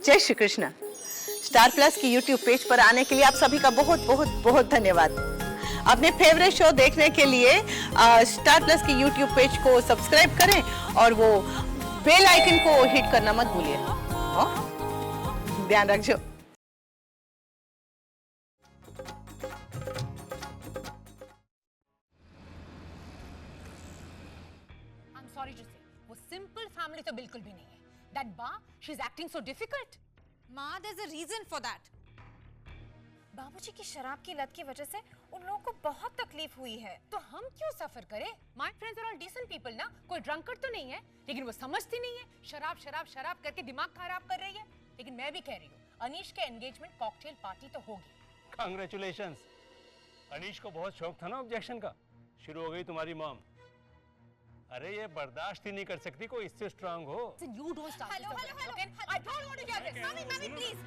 जय Shri Krishna. Star plus की YouTube page पर आने के लिए आप सभी का बहुत बहुत बहुत धन्यवाद। अपने फेवरेट शो देखने के लिए स्टार प्लस की यूट्यूब पेज को सब्सक्राइब करें और वो बेल आइकन को हिट करना मत भूलिए। ध्यान रखिए। Sorry to say, वो simple family तो बिल्कुल भी नहीं है। That Ba, she's acting so difficult. माँ, there's a reason for that. बाबूजी की शराब की लत की वजह से उन लोगों को बहुत तकलीफ हुई है। तो हम क्यों सफर करें? My friends are all decent people ना, कोई ड्रंकर तो नहीं है, लेकिन वो समझती नहीं है। शराब शराब शराब करके दिमाग खराब कर रही है। लेकिन मैं भी कह रही हूँ, अनीश के एंगेजमेंट कॉकटेल पार्टी तो होगी। कांग्रेचुलेशंस। अनीश को बहुत शौक था ना ऑब्जेक्शन का। शुरू हो गई तुम्हारी मॉम। अरे ये बर्दाश्त ही नहीं कर सकती कोई इससे स्ट्रांग हो। You don't start Hello, this hello, okay? hello. I don't want to hear this. Mami, mami, please.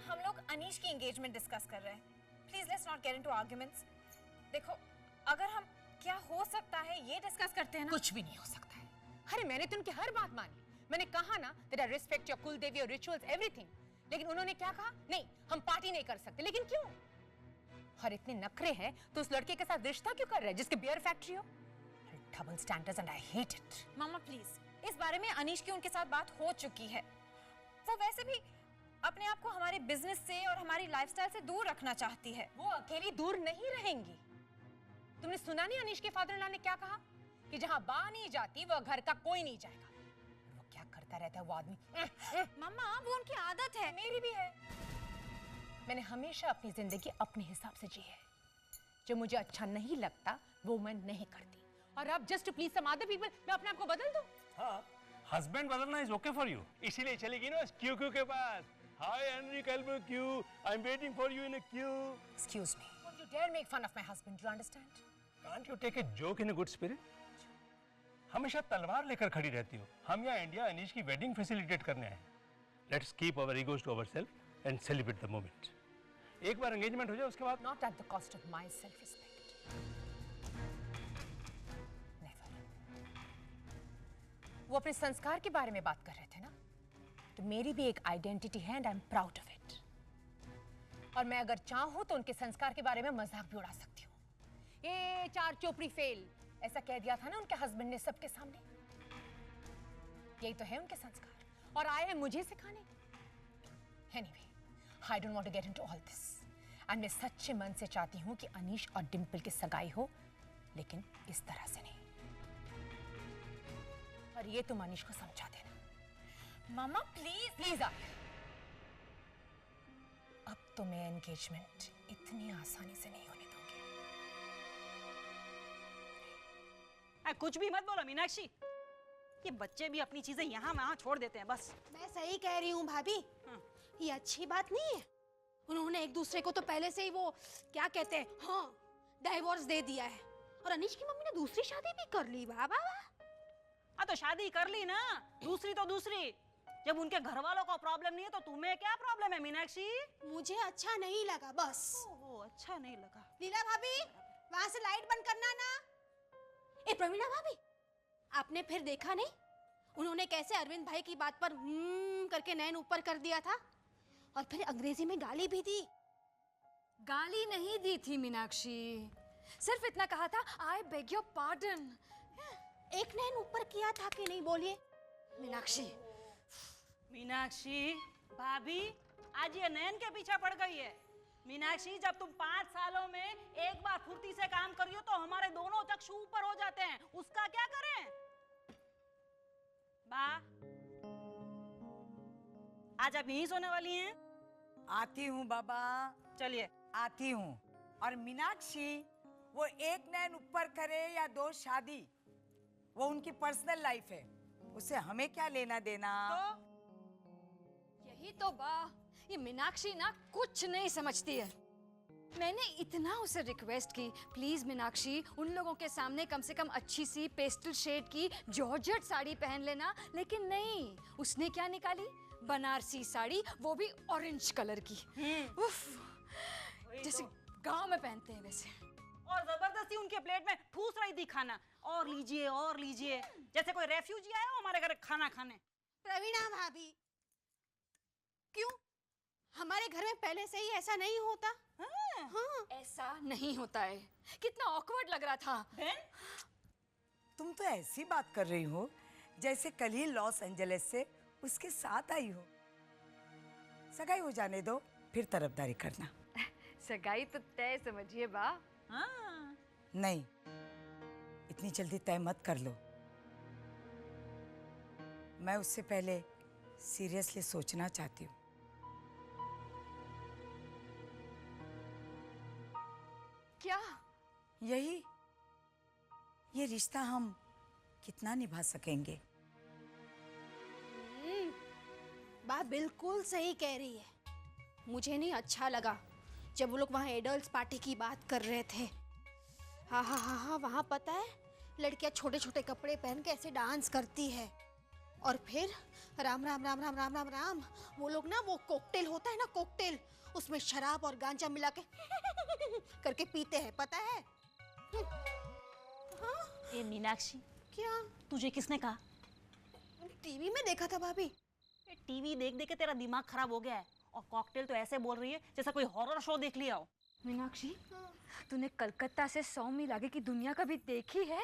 हम लोग अनीश की एंगेजमेंट डिस्कस कर रहे हैं। Please let's not get into arguments. देखो, अगर हम क्या हो सकता है ये डिस्कस करते हैं ना। कुछ भी नहीं हो सकता है। अरे मैंने तो उनकी हर बात मानी। मैंने कहा ना that I respect your कुल देवी और रिचुअल्स एवरीथिंग। लेकिन उन्होंने क्या कहा? नहीं, हम पार्टी नहीं कर सकते। लेकिन क्यों? और इतने नखरे हैं तो उस लड़के के साथ रिश्ता क्यों कर रहे हैं जिसके बियर फैक्ट्री हो? Double standards and I hate it. Mama please, इस बारे में अनीश की उनके साथ बात हो चुकी है। वो वैसे भी अपने आप को हमारे बिजनेस से और हमारी लाइफस्टाइल से दूर रखना चाहती है। वो अकेली दूर नहीं रहेंगी। तुमने सुना नहीं अनीश के फादर इन लॉ ने क्या कहा? कि जहां बा नहीं जाती वो घर का कोई नहीं जाएगा। वो क्या करता रहता है वो आदमी? मामा, वो उनकी आदत है। मेरी भी है। मैंने हमेशा अपनी जिंदगी अपने हिसाब से जी है। जो मुझे अच्छा नहीं लगता वो मैं नहीं करती। और अब just to please some other people मैं अपने आप को बदल दूं? हाँ, हस्बैंड बदलना इज ओके फॉर यू। इसीलिए चलेगी ना क्यू क्यू के पास। Hi Henry Calbo queue, I am waiting for you in a queue. Excuse me. Don't you dare make fun of my husband. Do you understand? Can't you take a joke in a good spirit? हमेशा तलवार लेकर खड़ी रहती हो। हम यहाँ India Anish की wedding facilitate करने आए। Let's keep our egos to ourselves and celebrate the moment. एक बार एंगेजमेंट हो जाए उसके बाद Not at the cost of my self-respect. Never. वो अपने संस्कार के बारे में बात कर रहे थे ना, तो मेरी भी एक आइडेंटिटी है and I am proud of it. और मैं अगर चाहूं तो उनके संस्कार के बारे में मजाक भी उड़ा सकती हूँ। ये चार चोपड़ी फेल, ऐसा कह दिया था ना उनके हस्बैंड ने सबके सामने। यही तो है उनके संस्कार और आए हैं मुझे सिखाने। Anyway, I don't want to get into all this. And मैं सच्चे मन से चाहती हूँ कि अनीश और डिम्पल की सगाई हो, लेकिन इस तरह से नहीं। और ये तुम अनीश को समझा देना। मामा प्लीज। प्लीज आ। अब तो मैं एंगेजमेंट इतनी आसानी से नहीं होने दूंगी। कुछ भी मत बोलो मीनाक्षी। ये बच्चे भी अपनी चीजें यहाँ वहाँ छोड़ देते हैं बस। मैं सही कह रही हूँ भाभी। ये अच्छी बात नहीं है। उन्होंने एक दूसरे को तो पहले से ही वो क्या कहते हैं, हाँ, डाइवोर्स दे दिया है। और अनीश की मम्मी ने दूसरी शादी भी कर ली। वाह वाह वाह। हाँ तो शादी कर ली ना, दूसरी तो दूसरी। जब उनके घर वालों को प्रॉब्लम नहीं है तो तुम्हें क्या प्रॉब्लम है मीनाक्षी? मुझे अच्छा नहीं लगा बस। ओहो, अच्छा नहीं लगा। लीला भाभी, वहां से लाइट बंद करना ना। ए प्रवीणा भाभी, आपने फिर देखा नहीं उन्होंने कैसे अरविंद भाई की बात पर करके नैन ऊपर कर दिया था और फिर अंग्रेजी में गाली भी दी। गाली नहीं दी थी मीनाक्षी, सिर्फ इतना कहा था आई बेग योर पार्डन। एक नैन ऊपर किया था कि नहीं बोलिए मीनाक्षी। मीनाक्षी भाभी आज ये नैन के पीछे पड़ गई है। मीनाक्षी, जब तुम 5 सालों में एक बार फुर्ती से काम करी हो तो हमारे दोनों चक्षु ऊपर हो जाते हैं। उसका क्या करें? बा, आज आप यहीं सोने वाली हैं? आती हूँ बाबा, चलिए। आती हूँ। और मीनाक्षी, वो एक नैन ऊपर करे या 2 शादी, वो उनकी पर्सनल लाइफ है, उससे हमें क्या लेना देना। यही तो बा, ये मीनाक्षी ना कुछ नहीं समझती है। मैंने इतना उसे रिक्वेस्ट की, प्लीज मीनाक्षी उन लोगों के सामने कम से कम अच्छी सी पेस्टल शेड की जॉर्जेट साड़ी पहन लेना, लेकिन नहीं, उसने क्या निकाली? बनारसी साड़ी, वो भी ऑरेंज कलर की। उफ, जैसे गांव में पहनते हैं वैसे। और जबरदस्ती उनके प्लेट में ठूस रही थी खाना। और लीजिए, जैसे कोई रेफ्यूजी आया हो हमारे घर खाना खाने। प्रवीणा भाभी, क्यों? हमारे घर में पहले से ही ऐसा नहीं होता। हाँ। ऐसा नहीं होता है। कितना ऑकवर्ड लग रहा था। तुम तो ऐसी बात कर रही हो जैसे कल ही लॉस एंजलिस से उसके साथ आई हो। सगाई हो जाने दो, फिर तरफदारी करना। सगाई तो तय समझिए बा। हाँ। नहीं, इतनी जल्दी तय मत कर लो। मैं उससे पहले सीरियसली सोचना चाहती हूँ। क्या? यही, ये रिश्ता हम कितना निभा सकेंगे। बा बिल्कुल सही कह रही है। मुझे नहीं अच्छा लगा जब वो लोग वहाँ एडल्ट्स पार्टी की बात कर रहे थे। हाँ हाँ हाँ हाँ, वहाँ पता है लड़कियाँ छोटे छोटे कपड़े पहन के ऐसे डांस करती है और फिर राम राम राम राम राम राम राम वो लोग ना, वो कॉकटेल होता है ना, कॉकटेल, उसमें शराब और गांजा मिला के करके पीते हैं, पता है? हाँ? ए मीनाक्षी, क्या? तुझे किसने कहा? टीवी में देखा था भाभी। टीवी देख देख के तेरा दिमाग खराब हो गया है। और कॉकटेल तो ऐसे बोल रही है जैसा कोई हॉरर शो देख लिया हो। मीनाक्षी, तूने कलकत्ता से 100 मील आगे की दुनिया कभी देखी है?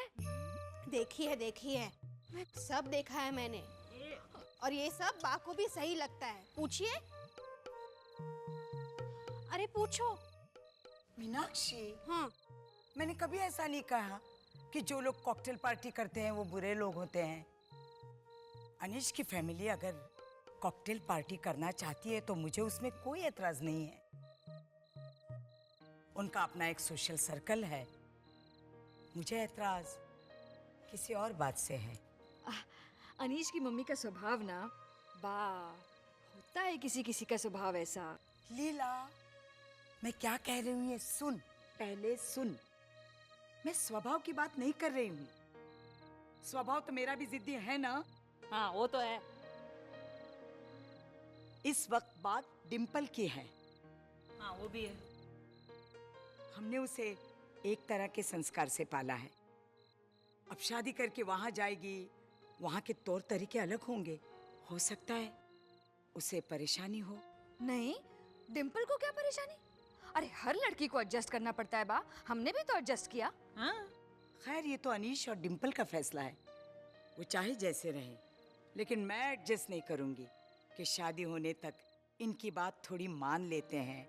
देखी है, सब देखा है मैंने। और ये सब बा को भी सही लगता है। पूछिए, अरे पूछो। मीनाक्षी, हाँ, मैंने कभी ऐसा नहीं कहा कि जो लोग कॉकटेल पार्टी करते हैं वो बुरे लोग होते हैं। अनीश की फैमिली अगर कॉकटेल पार्टी करना चाहती है तो मुझे उसमें कोई एतराज नहीं है। उनका अपना एक सोशल सर्कल है। मुझे एतराज किसी और बात से है। अनीश की मम्मी का स्वभाव ना, बा, होता है किसी किसी का स्वभाव ऐसा। लीला, मैं क्या कह रही हूँ ये सुन, पहले सुन। मैं स्वभाव की बात नहीं कर रही हूँ। स्वभाव तो मेरा भी जिद्दी है ना। हाँ वो तो है। इस वक्त बात डिम्पल की है। हाँ वो भी है। हमने उसे एक तरह के संस्कार से पाला है। अब शादी करके वहां जाएगी, वहां के तौर तरीके अलग होंगे। हो सकता है उसे परेशानी हो। नहीं, डिम्पल को क्या परेशानी? अरे हर लड़की को एडजस्ट करना पड़ता है बा, हमने भी तो एडजस्ट किया। हाँ? खैर ये तो अनीश और डिम्पल का फैसला है, वो चाहे जैसे रहे, लेकिन मैं एडजस्ट नहीं करूंगी कि शादी होने तक इनकी बात थोड़ी मान लेते हैं,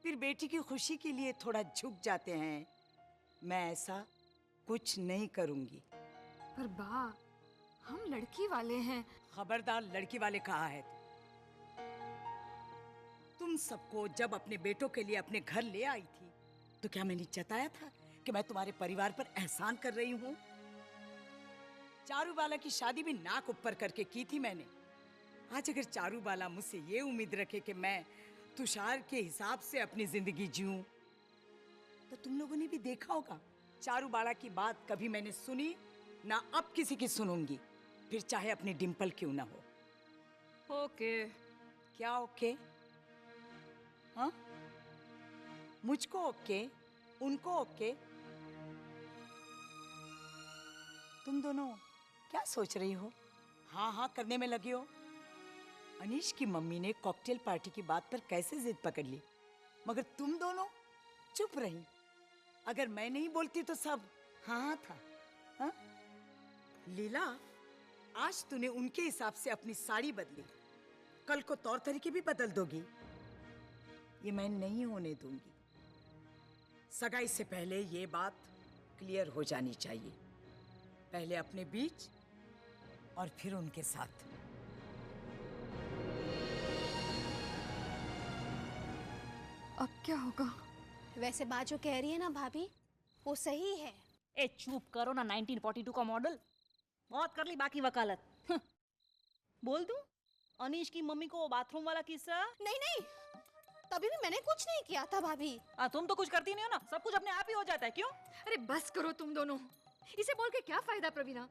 फिर बेटी की खुशी के लिए थोड़ा झुक जाते हैं। मैं ऐसा कुछ नहीं करूंगी। पर बा, हम लड़की वाले हैं। खबरदार, लड़की वाले कहा है तुम सबको जब अपने बेटों के लिए अपने घर ले आई थी तो क्या मैंने जताया था कि मैं तुम्हारे परिवार पर एहसान कर रही हूँ? चारूबाला की शादी भी नाक ऊपर करके की थी मैंने। आज अगर चारूबाला मुझसे ये उम्मीद रखे कि मैं तुषार के हिसाब से अपनी जिंदगी जीऊं, तो तुम लोगों ने भी देखा होगा चारूबाला की बात कभी मैंने सुनी ना, अब किसी की सुनूंगी, फिर चाहे अपनी डिम्पल क्यों ना हो। ओके। क्या ओके? हाँ, मुझको ओके, उनको ओके। तुम दोनों क्या सोच रही हो? हाँ हाँ करने में लगी हो। अनीश की मम्मी ने कॉकटेल पार्टी की बात पर कैसे जिद पकड़ ली, मगर तुम दोनों चुप रही। अगर मैं नहीं बोलती तो सब हाँ हाँ था। हाँ? लीला, आज तूने उनके हिसाब से अपनी साड़ी बदली, कल को तौर तरीके भी बदल दोगी। ये मैं नहीं होने दूंगी। सगाई से पहले ये बात क्लियर हो जानी चाहिए, पहले अपने बीच और फिर उनके साथ। अब क्या होगा? वैसे बात जो कह रही है ना भाभी, वो सही है। ए चुप करो ना, 1942 का मॉडल। बहुत कर ली बाकी वकालत। बोल दूं अनीश की मम्मी को बाथरूम वाला किस्सा? नहीं नहीं, तभी भी मैंने कुछ नहीं किया था भाभी। तुम तो कुछ करती नहीं हो ना, सब कुछ अपने आप ही हो जाता है। क्यों? अरे बस करो तुम दोनों, इसे बोल के क्या फायदा प्रवीणा?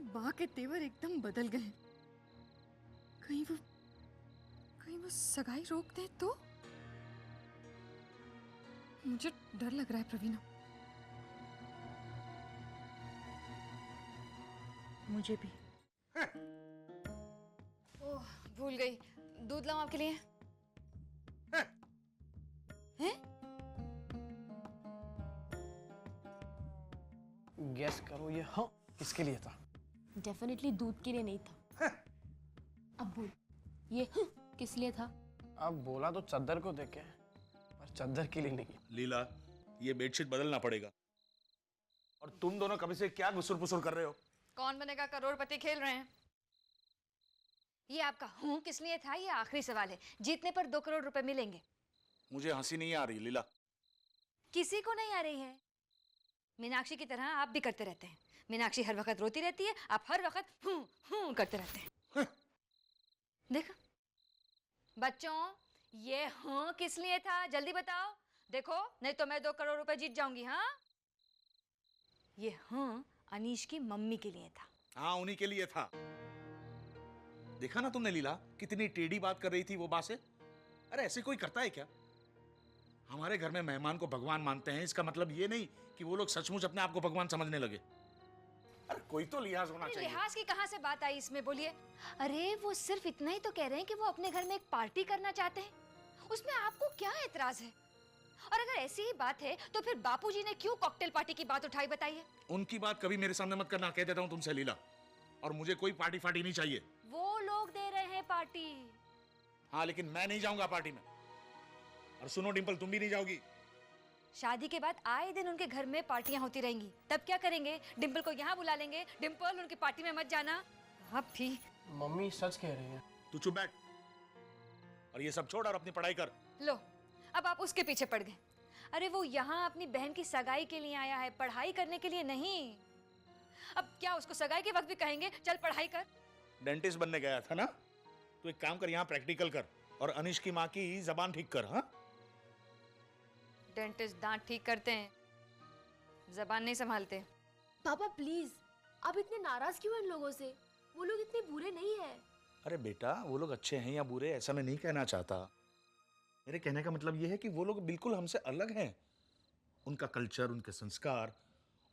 बा के तेवर एकदम बदल गए। कहीं वो सगाई रोक दे तो? मुझे डर लग रहा है प्रवीणा। मुझे भी। ओह, भूल गई। दूध लाऊं आपके लिए? हैं? गेस करो ये हाँ किसके लिए था? डेफिनेटली दूध के लिए नहीं था। अब बोल, ये किस लिए था? अब बोला तो चद्दर को देखे, पर चद्दर के लिए नहीं। लीला, ये बेडशीट बदलना पड़ेगा। और तुम दोनों कभी से क्या गुसुर पुसुर कर रहे हो? कौन बनेगा करोड़पति खेल रहे हैं। ये आपका हूँ किस लिए था, ये आखिरी सवाल है। जीतने पर 2 करोड़ रुपए मिलेंगे। मुझे हंसी नहीं आ रही लीला। किसी को नहीं आ रही है। मीनाक्षी की तरह आप भी करते रहते हैं। मीनाक्षी हर वक्त रोती रहती है, आप हर वक्त हूँ करते रहते हैं। देखो बच्चों, ये हूँ किस लिए था जल्दी बताओ। देखो नहीं तो मैं 2 करोड़ रुपए जीत जाऊंगी। हाँ, ये हूँ अनीश की मम्मी के लिए था। हाँ, उन्हीं के लिए था। देखा ना तुमने लीला, कितनी टेढ़ी बात कर रही थी वो बात से। अरे ऐसे कोई करता है क्या? हमारे घर में मेहमान को भगवान मानते हैं, इसका मतलब ये नहीं कि वो लोग सचमुच अपने आप को भगवान समझने लगे। अरे कोई तो लिहाज होना चाहिए। लिहाज की कहां से बात आई इसमें, बोलिए। अरे वो सिर्फ इतना ही तो कह रहे हैं कि वो अपने घर में एक पार्टी करना चाहते हैं, उसमें आपको क्या एतराज है? और अगर ऐसी ही बात है तो फिर बापूजी ने क्यों कॉकटेल पार्टी की बात उठाई, बताइए। उनकी बात कभी मेरे सामने मत करना, कह देता हूँ तुमसे लीला। और मुझे कोई पार्टी फार्टी नहीं चाहिए। वो लोग दे रहे हैं पार्टी। हाँ, लेकिन मैं नहीं जाऊंगा पार्टी में। और सुनो डिंपल, तुम भी नहीं जाओगी। शादी के बाद आए दिन उनके घर में पार्टियां होती रहेंगी, तब क्या करेंगे? डिंपल को यहाँ बुला लेंगे। डिंपल, उनकी पार्टी में मत जाना। आप भी। मम्मी सच कह रही है। तू चुप बैठ और ये सब छोड़ और अपनी पढ़ाई कर। लो, अब आप उसके पीछे पड़ गए। अरे वो यहाँ अपनी बहन की सगाई के लिए आया है, पढ़ाई करने के लिए नहीं। अब क्या उसको सगाई के वक्त भी कहेंगे चल पढ़ाई कर? डेंटिस्ट बनने गया था ना, तो एक काम कर, यहाँ प्रैक्टिकल कर और अनीश की माँ की जबान ठीक कर। हाँ, डेंटिस्ट दांत ठीक करते हैं, जबान नहीं संभालते। पापा प्लीज, आप इतने नाराज क्यों हैं इन लोगों से? वो लोग इतने बुरे नहीं हैं। अरे बेटा, वो लोग अच्छे हैं या बुरे ऐसा मैं नहीं कहना चाहता। मेरे कहने का मतलब ये है कि वो लोग बिल्कुल हमसे अलग हैं। उनका कल्चर, उनके संस्कार,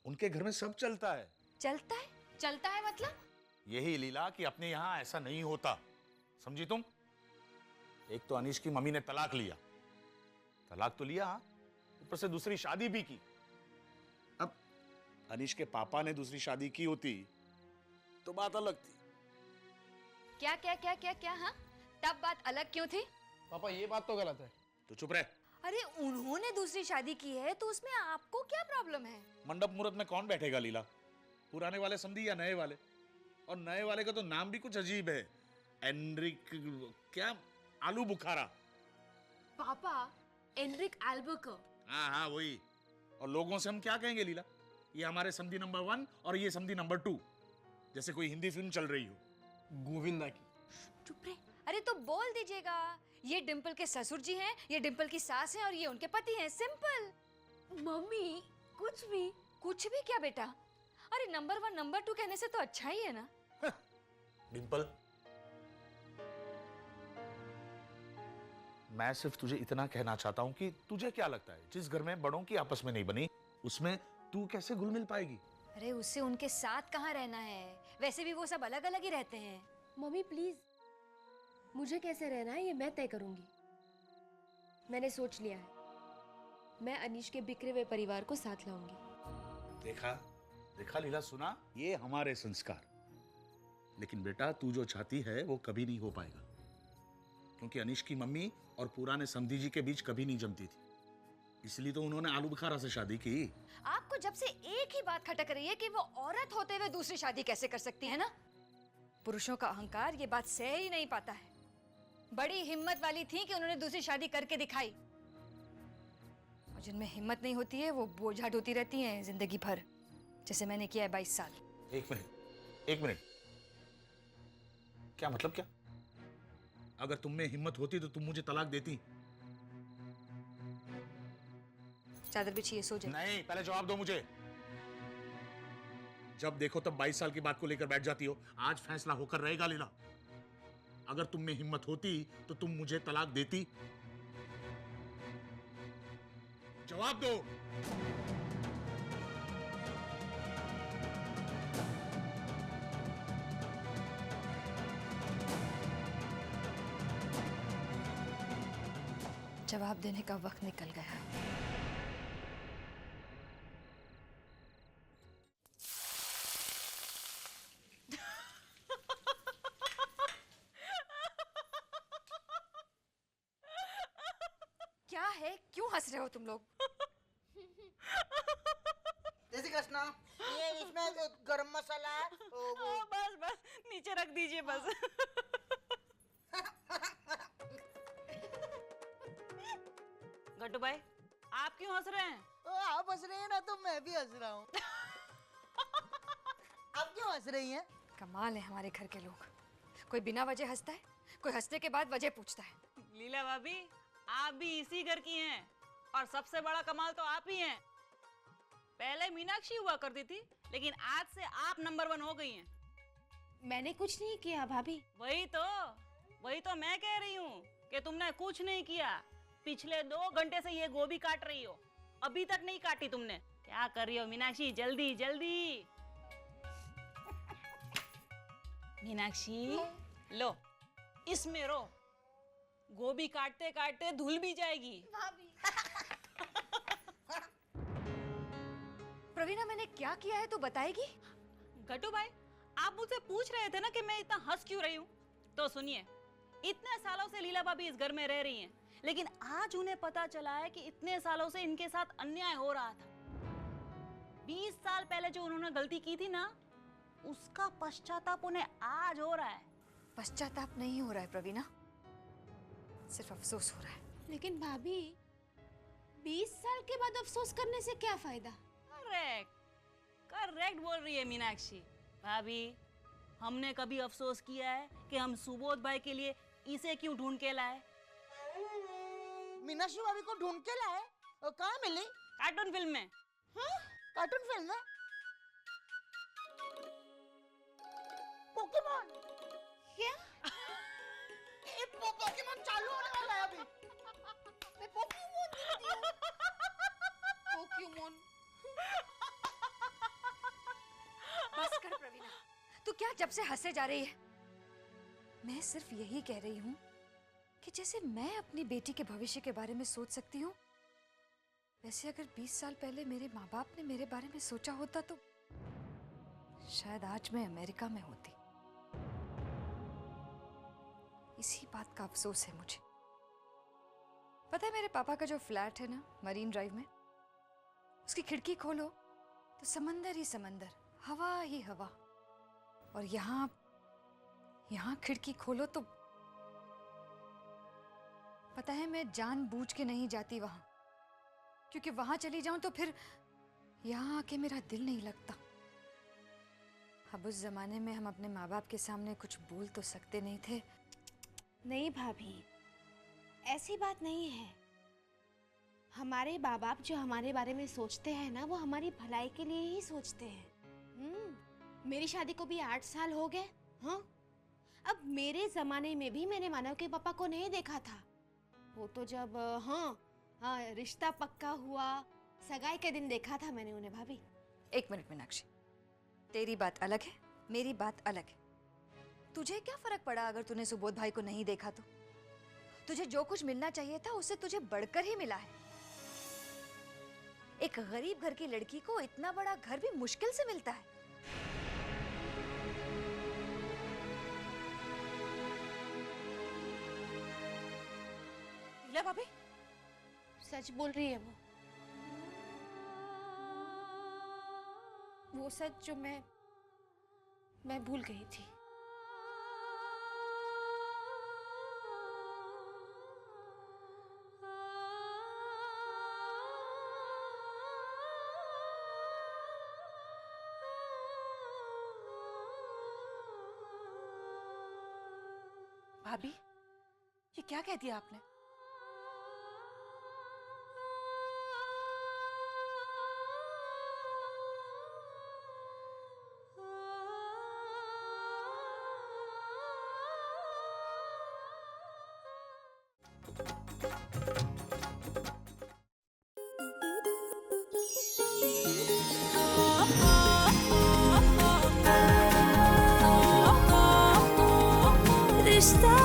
उनके घर में सब चलता है। चलता है? चलता है मतलब? यही लीला कि अपने यहाँ ऐसा नहीं होता, समझी तुम? एक तो अनीश की मम्मी ने तलाक लिया, तलाक तो लिया, ऊपर से दूसरी शादी भी की। अब अनीश के पापा ने दूसरी शादी की होती तो बात अलग थी। क्या क्या क्या क्या क्या? हाँ, तब बात अलग क्यों थी? पापा ये बात तो गलत है। तो चुप रहे। अरे उन्होंने दूसरी शादी की है तो उसमें आपको क्या प्रॉब्लम है? मंडप मुहूर्त में कौन बैठेगा लीला? पुराने वाले समझी या नए वाले? और नए वाले का तो नाम भी कुछ अजीब है, एनरिक क्या, आलू बुखारा। पापा, एनरिक एल्बर्कर। हाँ वही। और लोगों से हम क्या कहेंगे लीला? ये हमारे समधी नंबर 1 और ये समधी नंबर 2, जैसे कोई हिंदी फिल्म चल रही हो। गोविंदा की। चुप रहे। अरे तो बोल दीजिएगा, ये डिंपल के ससुर जी हैं, ये डिंपल की सास हैं और ये उनके पति हैं, सिंपल। मम्मी कुछ भी। कुछ भी क्या बेटा? अरे नंबर 1 नंबर 2 कहने से तो अच्छा ही है ना। डिंपल, मैं सिर्फ तुझे इतना कहना चाहता हूँ कि तुझे क्या लगता है, जिस घर में बड़ों की आपस में नहीं बनी, उसमें तू कैसे घुल मिल पाएगी? अरे उससे उनके साथ कहाँ रहना है? वैसे भी वो सब अलग अलग ही रहते हैं। मम्मी प्लीज, मुझे कैसे रहना है ये मैं तय करूंगी। मैंने सोच लिया है, मैं अनीश के बिखरे हुए परिवार को साथ लाऊंगी। देखा देखा लीला, सुना? ये हमारे संस्कार। लेकिन बेटा, तू जो चाहती है वो कभी नहीं हो पाएगा, क्योंकि अनीश की मम्मी और पुराने समधी जी के बीच कभी नहीं जमती थी, इसलिए तो उन्होंने आलू बुखारा से शादी की। आपको जब से एक ही बात खटक रही है कि वो औरत होते हुए दूसरी शादी कैसे कर सकती है ना। पुरुषों का अहंकार ये बात सह ही नहीं पाता है। बड़ी हिम्मत वाली थी कि उन्होंने दूसरी शादी करके दिखाई, और जिनमें हिम्मत नहीं होती है वो बोझा ढोती रहती हैं जिंदगी भर, जैसे मैंने किया है 22 साल। एक मिनट, क्या मतलब? क्या अगर तुम में हिम्मत होती तो तुम मुझे तलाक देती? चादर बिछिए, सो जाइए। नहीं, पहले जवाब दो मुझे। जब देखो तब 22 साल की बात को लेकर बैठ जाती हो। आज फैसला होकर रहेगा लीला। अगर तुम में हिम्मत होती तो तुम मुझे तलाक देती? जवाब दो। जवाब देने का वक्त निकल गया है। क्या है, क्यों हंस रहे हो तुम लोग? जय श्री कृष्ण। ये इसमें जो गरम मसाला है बस बस नीचे रख दीजिए बस। गट्टू भाई, आप क्यों हंस रहे हैं? आप हंस रहे हैं ना तो मैं भी हंस रहा हूँ। आप क्यों हंस रही हैं? कमाल है हमारे घर के लोग, कोई बिना वजह हंसता है, कोई हंसने के बाद वजह पूछता है। लीला भाभी, आप भी इसी घर की हैं और सबसे बड़ा कमाल तो आप ही हैं। पहले मीनाक्षी हुआ करती थी, लेकिन आज से आप नंबर 1 हो गई हैं। मैंने कुछ नहीं किया भाभी। वही तो मैं कह रही हूँ कि तुमने कुछ नहीं किया। पिछले 2 घंटे से ये गोभी काट रही हो, अभी तक नहीं काटी तुमने। क्या कर रही हो मीनाक्षी? जल्दी जल्दी। मीनाक्षी लो, इसमें रो, गोभी काटते काटते धुल भी जाएगी। प्रवीणा, मैंने क्या किया है तो बताएगी? गट्टू भाई, आप मुझसे पूछ रहे थे ना कि मैं इतना हंस क्यों रही हूँ, तो सुनिए। इतने सालों से लीला भाभी इस घर में रह रही हैं, लेकिन आज उन्हें पता चला है कि इतने सालों से इनके साथ अन्याय हो रहा था। 20 साल पहले जो उन्होंने गलती की थी ना, उसका पश्चाताप उन्हें आज हो रहा है। पश्चाताप नहीं हो रहा है प्रवीणा, सिर्फ अफसोस हो रहा है। लेकिन भाभी, 20 साल के बाद अफसोस करने से क्या फायदा? करेक्ट बोल रही है मीनाक्षी भाभी। हमने कभी अफसोस किया है कि हम सुबोध भाई के लिए इसे क्यों ढूंढ के लाए? मीनाक्षी भाभी को ढूंढ के लाए? कहाँ मिली? कार्टून फिल्म में। हाँ? कार्टून फिल्म में? पोकेमॉन? क्या? पोकेमॉन चालू होने वाला है अभी। मैं पोकेमॉन देखती हूँ। पोकेमॉन। बस कर प्रवीणा, तू क्या जब से हंसे जा रही है? मैं सिर्फ यही कह रही हूँ कि जैसे मैं अपनी बेटी के भविष्य के बारे में सोच सकती हूँ, वैसे अगर 20 साल पहले मेरे माँ बाप ने मेरे बारे में सोचा होता तो शायद आज मैं अमेरिका में होती। इसी बात का अफसोस है मुझे। पता है, मेरे पापा का जो फ्लैट है ना मरीन ड्राइव में, उसकी खिड़की खोलो तो समंदर ही समंदर, हवा ही हवा। और यहाँ खिड़की खोलो तो पता है, मैं जानबूझ के नहीं जाती वहां, क्योंकि वहां चली जाऊं तो फिर यहाँ आके मेरा दिल नहीं लगता। अब उस जमाने में हम अपने माँ बाप के सामने कुछ बोल तो सकते नहीं थे। नहीं भाभी, ऐसी बात नहीं है। हमारे माँ बाप जो हमारे बारे में सोचते हैं ना, वो हमारी भलाई के लिए ही सोचते हैं। मेरी शादी को भी 8 साल हो गए। हाँ, अब मेरे जमाने में भी मैंने मानव के पापा को नहीं देखा था। वो तो जब रिश्ता पक्का हुआ, सगाई के दिन देखा था मैंने उन्हें। भाभी 1 मिनट मीनाक्षी, तेरी बात अलग है, मेरी बात अलग है। तुझे क्या फर्क पड़ा अगर तूने सुबोध भाई को नहीं देखा तो? तुझे जो कुछ मिलना चाहिए था उससे तुझे बढ़कर ही मिला है। एक गरीब घर की लड़की को इतना बड़ा घर भी मुश्किल से मिलता है। लीला भाभी सच बोल रही है वो सच जो मैं भूल गई थी। भाभी, ये क्या कह दिया आपने? रिश्ता